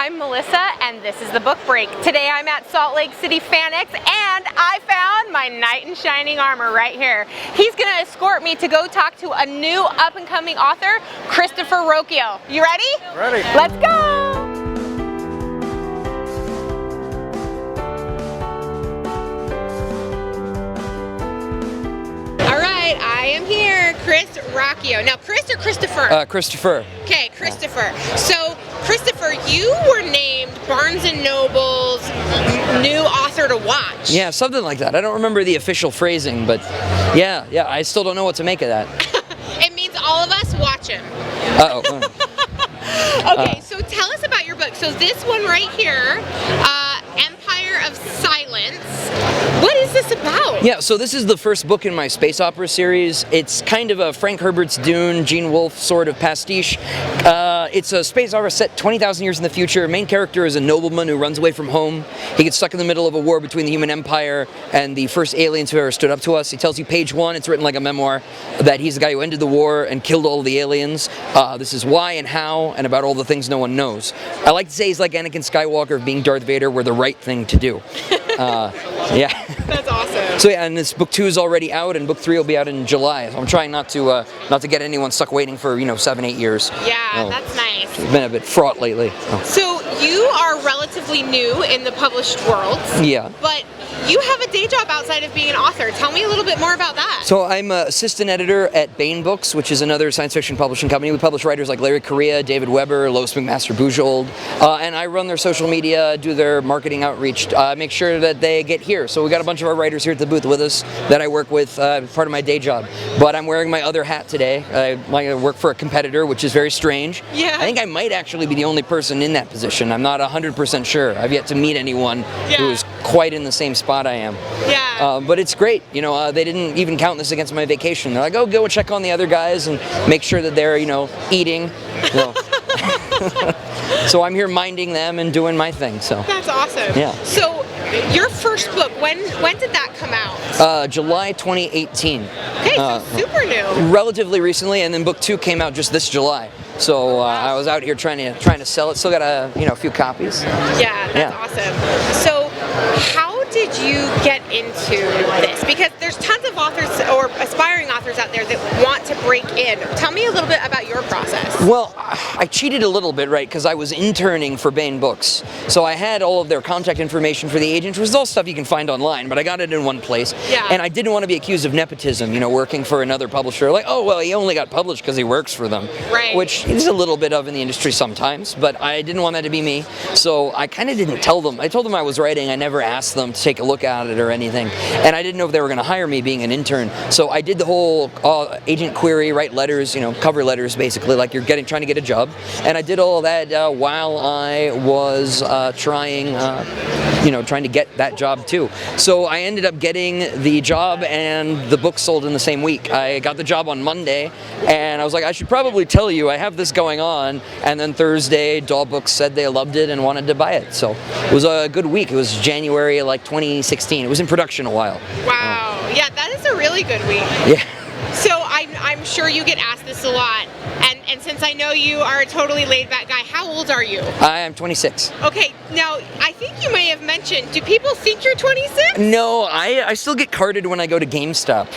I'm Melissa, and this is the Book Break. Today I'm at Salt Lake City FanX, and I found my knight in shining armor right here. He's going to escort me to go talk to a new up-and-coming author, Christopher Ruocchio. You ready? Ready. Let's go! I am here, Chris Ruocchio. Now, Chris or Christopher? Christopher. Okay, Christopher. So, Christopher, you were named Barnes & Noble's new author to watch. Yeah, something like that. I don't remember the official phrasing, but yeah, I still don't know what to make of that. It means all of us watch him. Okay, so tell us about your book. So this one right here, Empire of Silence. What is this about? Yeah, so this is the first book in my space opera series. It's kind of a Frank Herbert's Dune, Gene Wolfe sort of pastiche. It's a space opera set 20,000 years in the future. Main character is a nobleman who runs away from home. He gets stuck in the middle of a war between the human empire and the first aliens who ever stood up to us. He tells you page one, it's written like a memoir, that he's the guy who ended the war and killed all the aliens. This is why and how and about all the things no one knows. I like to say he's like Anakin Skywalker of being Darth Vader, were the right thing to do. Yeah. That's awesome. So yeah, and this book 2 is already out, and book 3 will be out in July. So I'm trying not to get anyone stuck waiting for 7-8 years. Yeah, that's nice. It's been a bit fraught lately. So you are relatively new in the published world. Yeah. But you have a day job outside of being an author. Tell me a little bit more about that. So I'm an assistant editor at Baen Books, which is another science fiction publishing company. We publish writers like Larry Correia, David Weber, Lois McMaster Bujold, and I run their social media, do their marketing outreach, make sure that they get here. So we got a bunch of our writers here at the booth with us that I work with, part of my day job. But I'm wearing my other hat today. I work for a competitor, which is very strange. Yeah. I think I might actually be the only person in that position. I'm not 100% sure. I've yet to meet anyone who is quite in the same spot I am. Yeah. But it's great. They didn't even count this against my vacation. They're like, oh, go check on the other guys and make sure that they're, eating. So I'm here minding them and doing my thing. So that's awesome. Yeah. So your first book, when did that come out? July 2018. Okay, so super new. Relatively recently, and then book 2 came out just this July. So I was out here trying to sell it. Still got a few copies. Yeah, that's awesome. So how did you get into this? Because there's tons of authors or aspiring authors out there that want to break in. Tell me a little bit about your process. Well, I cheated a little bit, right? Because I was interning for Baen Books. So I had all of their contact information for the agents, which is all stuff you can find online, but I got it in one place. Yeah. And I didn't want to be accused of nepotism, working for another publisher. Like, oh, well, he only got published because he works for them. Right. Which is a little bit of in the industry sometimes, but I didn't want that to be me. So I kind of didn't tell them. I told them I was writing. I never asked them to take a look at it or anything. And I didn't know if they were going to hire me being an intern. So I did the whole agent query, write letters, cover letters basically, like you're trying to get a job. And I did all of that while I was trying to get that job too. So I ended up getting the job, and the book sold in the same week. I got the job on Monday, and I was like, I should probably tell you I have this going on. And then Thursday, Daw Books said they loved it and wanted to buy it. So it was a good week. It was January 2016. It was in production a while. Wow. Yeah, that is a really good week. Yeah. So I'm sure you get asked this a lot, and since I know you are a totally laid-back guy, how old are you? I am 26. Okay, now I think you may have mentioned, do people think you're 26? No, I still get carded when I go to GameStop.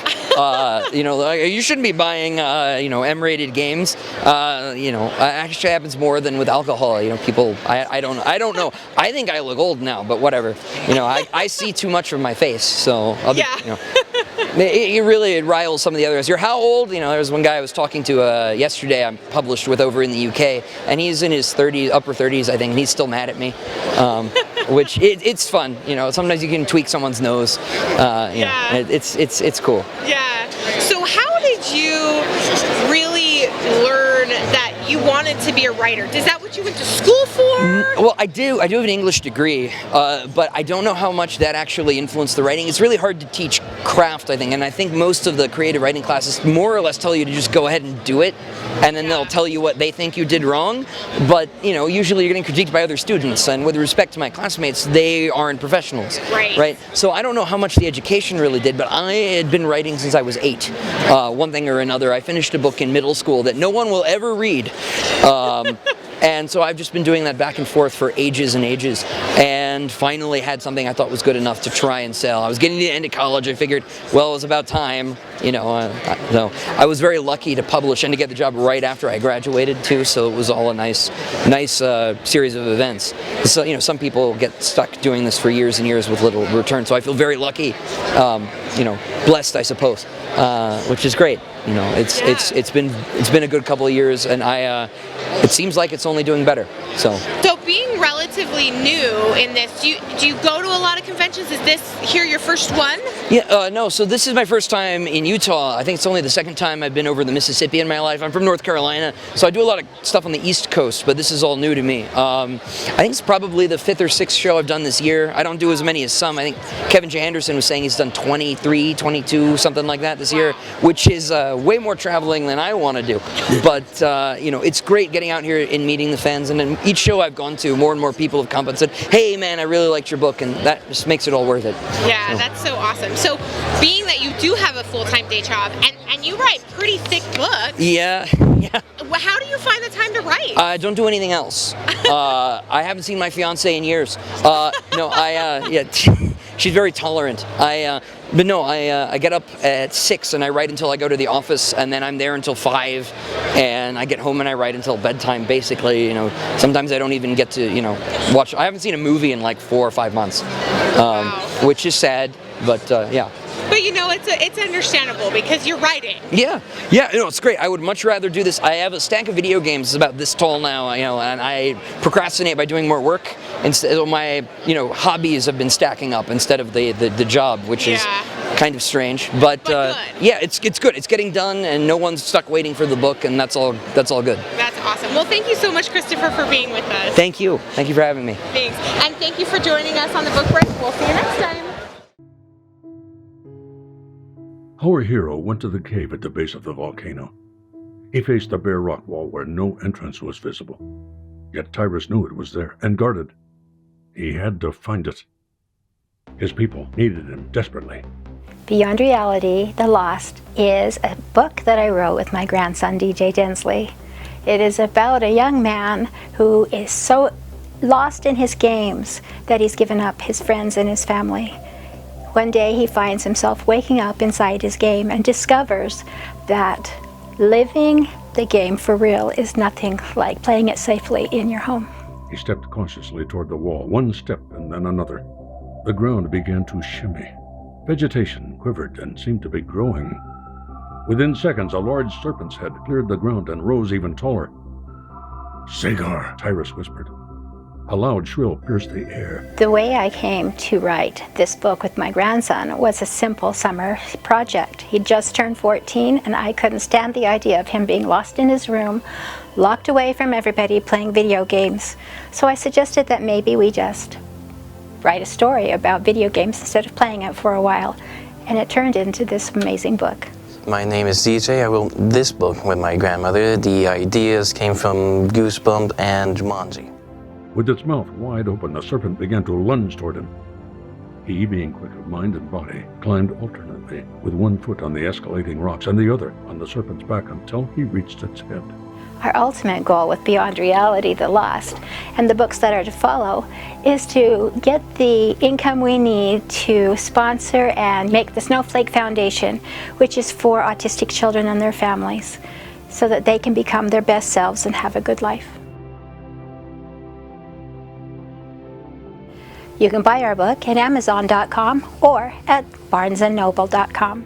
You shouldn't be buying M-rated games. Actually happens more than with alcohol. People, I don't know. I think I look old now, but whatever. I see too much of my face, so I'll be, it really riles some of the others. You're how old? There was one guy I was talking to yesterday. I'm published with over in the UK, and he's in his 30s, upper 30s, I think, and he's still mad at me. Which it's fun. Sometimes you can tweak someone's nose. It's cool. Yeah. So how did you really learn that you wanted to be a writer? Is that what you went to school for? Well, I do have an English degree, but I don't know how much that actually influenced the writing. It's really hard to teach craft, I think, and I think most of the creative writing classes more or less tell you to just go ahead and do it, and then they'll tell you what they think you did wrong. But usually you're getting critiqued by other students, and with respect to my classmates, they aren't professionals. Right. So I don't know how much the education really did, but I had been writing since I was 8. One thing or another, I finished a book in middle school that no one will ever read. And so I've just been doing that back and forth for ages and ages, and finally had something I thought was good enough to try and sell. I was getting to the end of college. I figured, well, it was about time. So I was very lucky to publish and to get the job right after I graduated too. So it was all a nice series of events. So some people get stuck doing this for years and years with little return. So I feel very lucky, blessed, I suppose, which is great. It's been a good couple of years, and it seems like it's only doing better. So being relatively new in this, do you go to a lot of conventions? Is this here your first one? Yeah, no. So this is my first time in Utah. I think it's only the second time I've been over the Mississippi in my life. I'm from North Carolina, so I do a lot of stuff on the East Coast, but this is all new to me. I think it's probably the 5th or 6th show I've done this year. I don't do as many as some. I think Kevin J. Anderson was saying he's done 23, 22, something like that this year, which is way more traveling than I want to do. But it's great getting out here and meeting the fans. And then each show I've gone to, more and more people have come and said, "Hey, man, I really liked your book," and that just makes it all worth it. Yeah, so. That's so awesome. So, being that you do have a full-time day job and you write pretty thick books. Yeah. How do you find the time to write? I don't do anything else. I haven't seen my fiance in years. She's very tolerant. I get up at 6 and I write until I go to the office, and then I'm there until 5, and I get home and I write until bedtime. Basically, sometimes I don't even get to watch. I haven't seen a movie in like 4 or 5 months, which is sad. But yeah. But it's understandable because you're writing. Yeah, it's great. I would much rather do this. I have a stack of video games. It's about this tall now, and I procrastinate by doing more work. Instead, my hobbies have been stacking up instead of the job, which is kind of strange. But yeah, it's good. It's getting done, and no one's stuck waiting for the book, and that's all good. That's awesome. Well, thank you so much, Christopher, for being with us. Thank you. Thank you for having me. Thanks, and thank you for joining us on the Book Break. We'll see you next time. Our hero went to the cave at the base of the volcano. He faced a bare rock wall where no entrance was visible. Yet Tyrus knew it was there and guarded. He had to find it. His people needed him desperately. Beyond Reality, The Lost is a book that I wrote with my grandson, DJ Densley. It is about a young man who is so lost in his games that he's given up his friends and his family. One day he finds himself waking up inside his game and discovers that living the game for real is nothing like playing it safely in your home. He stepped cautiously toward the wall, one step and then another. The ground began to shimmy. Vegetation quivered and seemed to be growing. Within seconds, a large serpent's head cleared the ground and rose even taller. "Sagar," Tyrus whispered. A loud shrill pierced the air. The way I came to write this book with my grandson was a simple summer project. He'd just turned 14, and I couldn't stand the idea of him being lost in his room, locked away from everybody, playing video games. So I suggested that maybe we just write a story about video games instead of playing it for a while, and it turned into this amazing book. My name is DJ. I wrote this book with my grandmother. The ideas came from Goosebumps and Jumanji. With its mouth wide open, the serpent began to lunge toward him. He, being quick of mind and body, climbed alternately, with one foot on the escalating rocks and the other on the serpent's back until he reached its head. Our ultimate goal with Beyond Reality, The Lost, and the books that are to follow, is to get the income we need to sponsor and make the Snowflake Foundation, which is for autistic children and their families, so that they can become their best selves and have a good life. You can buy our book at Amazon.com or at BarnesandNoble.com.